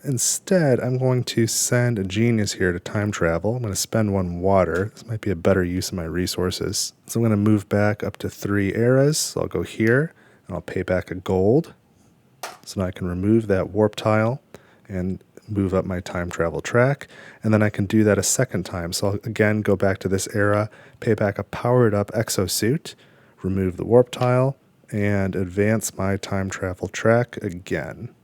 instead, I'm going to send a genius here to time travel. I'm going to spend 1 water. This might be a better use of my resources. So I'm going to move back up to 3 eras. So I'll go here, and I'll pay back a gold. So now I can remove that warp tile and move up my time travel track, and then I can do that a second time. So I'll again go back to this era, pay back a powered up exosuit, remove the warp tile, and advance my time travel track again.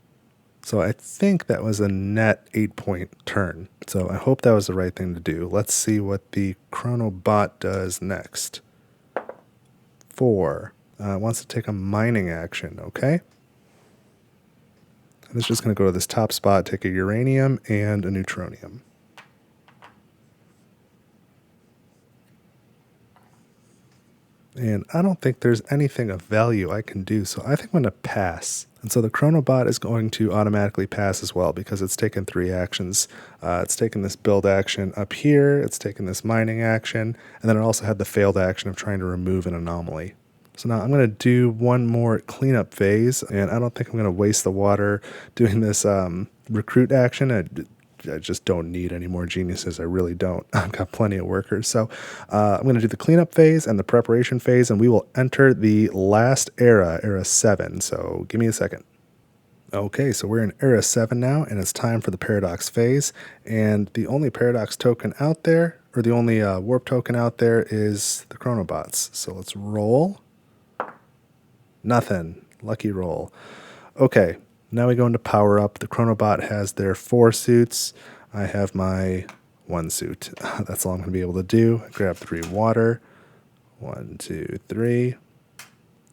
So I think that was a net 8-point turn. So I hope that was the right thing to do. Let's see what the Chronobot does next. 4. Wants to take a mining action, okay? And it's just going to go to this top spot, take a uranium and a neutronium. And I don't think there's anything of value I can do, so I think I'm going to pass. And so the Chronobot is going to automatically pass as well because it's taken 3 actions. It's taken this build action up here, it's taken this mining action, and then it also had the failed action of trying to remove an anomaly. So now I'm going to do 1 more cleanup phase, and I don't think I'm going to waste the water doing this recruit action. I just don't need any more geniuses. I really don't. I've got plenty of workers. So I'm going to do the cleanup phase and the preparation phase, and we will enter the last era, era 7. So give me a second. Okay, so we're in era 7 now, and it's time for the paradox phase. And the only paradox token out there, or the only warp token out there, is the Chronobots. So let's roll. Nothing. Lucky roll. Okay, now we go into power up. The Chronobot has their 4 suits. I have my 1 suit. That's all I'm going to be able to do. I grab 3 water. 1, 2, 3.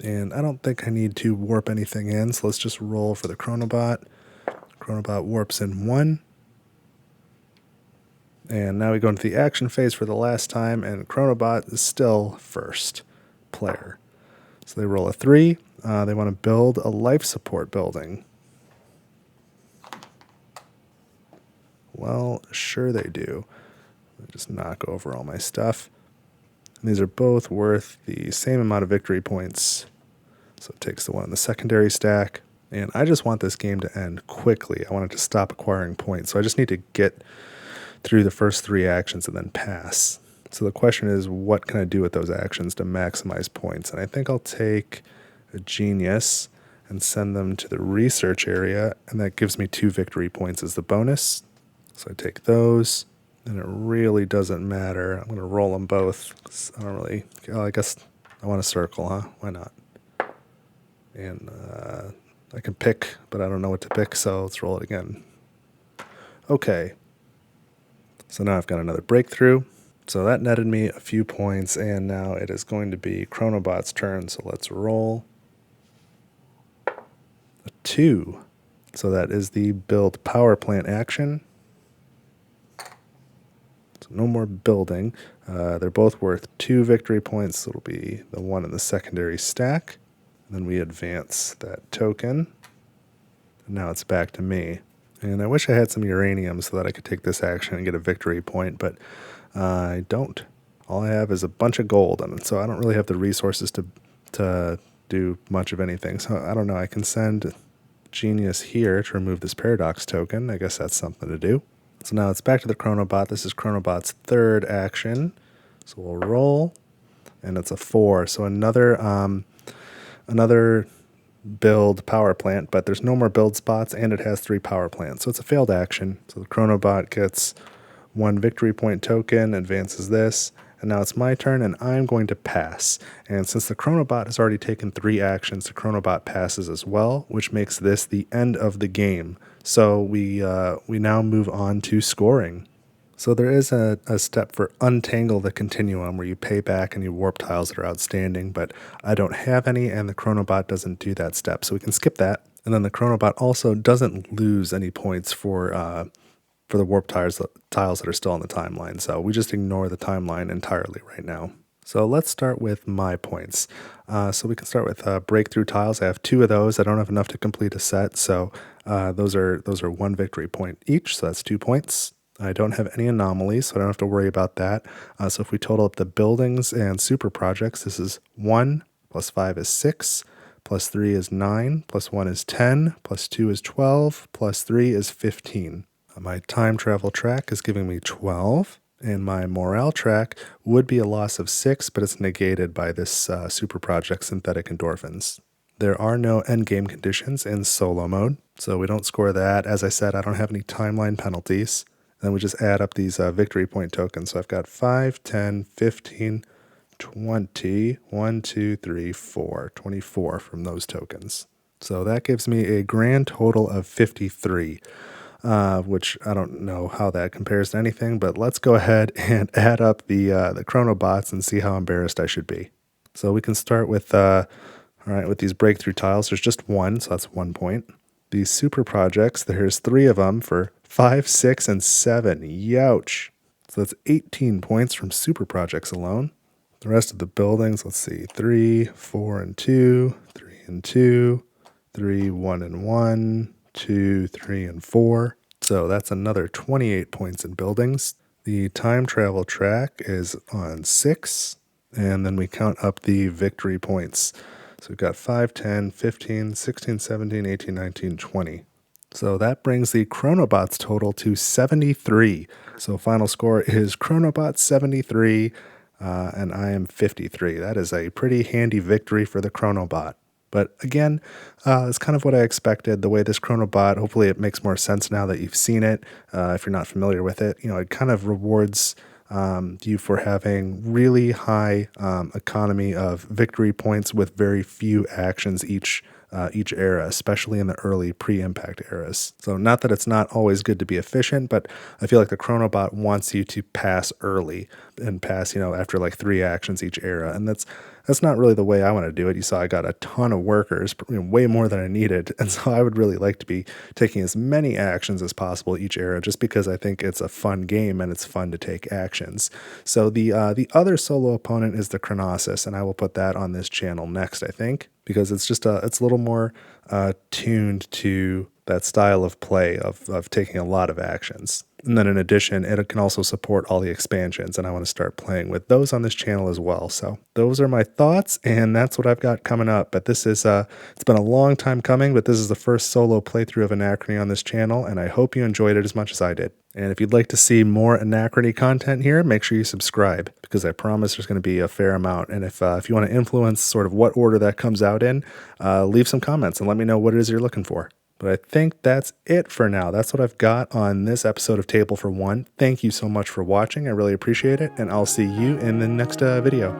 And I don't think I need to warp anything in, so let's just roll for the Chronobot. Chronobot warps in 1. And now we go into the action phase for the last time, and Chronobot is still first player. So they roll a 3. They want to build a life support building. Well, sure they do. Let me just knock over all my stuff. And these are both worth the same amount of victory points. So it takes the one in the secondary stack. And I just want this game to end quickly. I want it to stop acquiring points. So I just need to get through the first 3 actions and then pass. So the question is, what can I do with those actions to maximize points? And I think I'll take a genius and send them to the research area, and that gives me 2 victory points as the bonus. So I take those, and it really doesn't matter. I'm going to roll them both. I don't really, I guess I want a circle, huh? Why not? And I can pick, but I don't know what to pick, so let's roll it again. Okay. So now I've got another breakthrough. So that netted me a few points, and now it is going to be Chronobot's turn. So let's roll a 2. So that is the build power plant action. So no more building. They're both worth 2 victory points. So it'll be the one in the secondary stack. And then we advance that token. And now it's back to me. And I wish I had some uranium so that I could take this action and get a victory point, but I don't. All I have is a bunch of gold, and so I don't really have the resources to do much of anything. So I don't know. I can send Genius here to remove this paradox token. I guess that's something to do. So now it's back to the Chronobot. This is Chronobot's 3rd action. So we'll roll, and it's a 4. So another build power plant, but there's no more build spots, and it has 3 power plants. So it's a failed action. So the Chronobot gets 1 victory point token, advances this, and now it's my turn, and I'm going to pass. And since the Chronobot has already taken 3 actions, the Chronobot passes as well, which makes this the end of the game. So we now move on to scoring. So there is a step for Untangle the Continuum where you pay back any warp tiles that are outstanding, but I don't have any, and the Chronobot doesn't do that step, so we can skip that. And then the Chronobot also doesn't lose any points for the warp tiles that are still on the timeline. So we just ignore the timeline entirely right now. So let's start with my points. So we can start with breakthrough tiles. I have 2 of those. I don't have enough to complete a set, so those are 1 victory point each. So that's 2 points. I don't have any anomalies, so I don't have to worry about that. So if we total up the buildings and super projects, this is 1 plus 5 is 6. Plus 3 is 9, plus 1 is 10, plus 2 is 12, plus 3 is 15. My time travel track is giving me 12, and my morale track would be a loss of 6, but it's negated by this super project synthetic endorphins. There are no endgame conditions in solo mode, so we don't score that. As I said, I don't have any timeline penalties. Then we just add up these victory point tokens. So I've got 5, 10, 15, 20, 1, 2, 3, 4, 24 from those tokens. So that gives me a grand total of 53, which I don't know how that compares to anything, but let's go ahead and add up the Chronobots and see how embarrassed I should be. So we can start with, with these breakthrough tiles. There's just 1, so that's 1 point. These super projects, there's 3 of them for 5, 6, and 7. Youch. So that's 18 points from super projects alone. The rest of the buildings, let's see, 3, 4, and 2, 3 and 2, 3, 1 and 1, 2, 3, and 4. So that's another 28 points in buildings. The time travel track is on 6, and then we count up the victory points. So we've got 5, 10, 15, 16, 17, 18, 19, 20. So that brings the Chronobots total to 73. So final score is Chronobot 73. And I am 53. That is a pretty handy victory for the Chronobot. But again, it's kind of what I expected. The way this Chronobot, hopefully it makes more sense now that you've seen it. If you're not familiar with it, it kind of rewards you for having really high economy of victory points with very few actions each era, especially in the early pre-impact eras. So not that it's not always good to be efficient, but I feel like the Chronobot wants you to pass early and pass, after like 3 actions each era. And that's not really the way I want to do it. You saw I got a ton of workers, way more than I needed. And so I would really like to be taking as many actions as possible each era, just because I think it's a fun game and it's fun to take actions. So the other solo opponent is the Chronosis, and I will put that on this channel next, I think, because it's just it's a little more tuned to that style of play of taking a lot of actions. And then in addition, it can also support all the expansions, and I want to start playing with those on this channel as well. So those are my thoughts, and that's what I've got coming up. But this is, it's been a long time coming, but this is the first solo playthrough of Anachrony on this channel, and I hope you enjoyed it as much as I did. And if you'd like to see more Anachrony content here, make sure you subscribe, because I promise there's going to be a fair amount. And if you want to influence sort of what order that comes out in, leave some comments and let me know what it is you're looking for. But I think that's it for now. That's what I've got on this episode of Table for One. Thank you so much for watching. I really appreciate it, and I'll see you in the next video.